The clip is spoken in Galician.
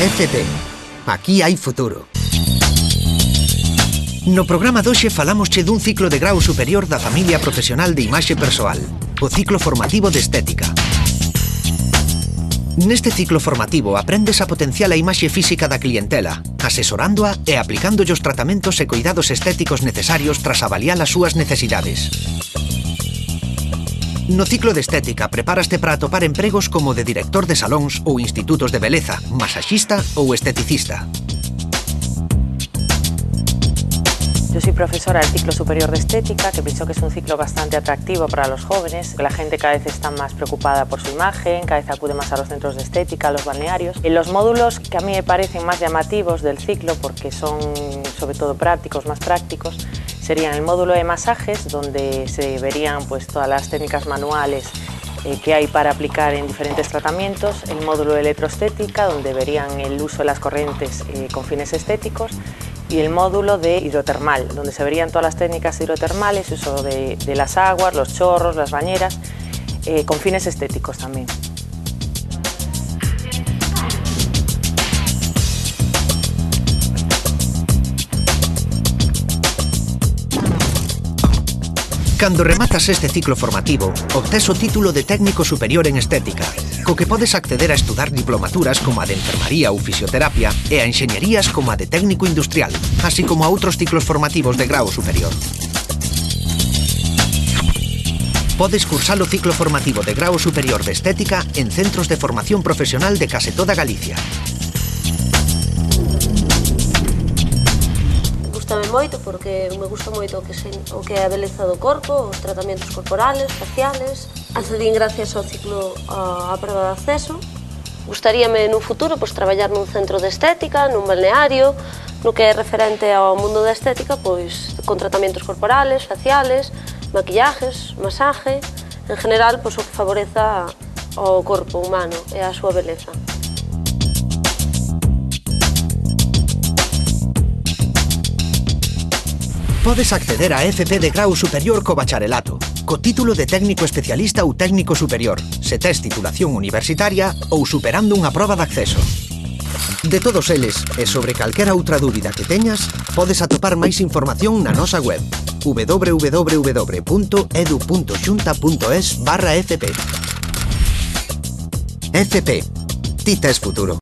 FP. Aquí hai futuro. No programa doxe falamosche dun ciclo de grau superior da familia profesional de imaxe persoal, o ciclo formativo de estética. Neste ciclo formativo aprendes a potenciar a imaxe física da clientela, asesorándoa e aplicándolle os tratamentos e cuidados estéticos necesarios tras avaliar as súas necesidades. No ciclo de estética preparaste para atopar empregos como de director de salóns ou institutos de beleza, masaxista ou esteticista. Yo soy profesora del ciclo superior de estética, que pienso que es un ciclo bastante atractivo para los jóvenes, que la gente cada vez está más preocupada por su imagen, cada vez acude más a los centros de estética, a los balnearios. En los módulos que a mí me parecen más llamativos del ciclo, porque son sobre todo prácticos, más prácticos, serían el módulo de masajes, donde se verían pues, todas las técnicas manuales que hay para aplicar en diferentes tratamientos, el módulo de electroestética, donde verían el uso de las corrientes con fines estéticos, y el módulo de hidrotermal, donde se verían todas las técnicas hidrotermales, uso de las aguas, los chorros, las bañeras, con fines estéticos también. Cando rematas este ciclo formativo, obtés o título de técnico superior en estética, co que podes acceder a estudar diplomaturas como a de enfermaría ou fisioterapia e a enxeñerías como a de técnico industrial, así como a outros ciclos formativos de grau superior. Podes cursar o ciclo formativo de grau superior de estética en centros de formación profesional de case toda Galicia. Gústame moito porque me gusta moito o que é a beleza do corpo, os tratamentos corporales, faciales. Accedín gracias ao ciclo á prova de acceso. Gustaríame nun futuro traballar nun centro de estética, nun balneario, no que é referente ao mundo da estética, con tratamentos corporales, faciales, maquillajes, masaje, en general o que favoreza ao corpo humano e a súa beleza. Podes acceder a FP de grau superior co bacharelato, co título de técnico especialista ou técnico superior, se tes titulación universitaria ou superando unha proba de acceso. De todos eles, e sobre calquera outra dúbida que teñas, podes atopar máis información na nosa web www.edu.xunta.es/FP. FP. Ti tes futuro.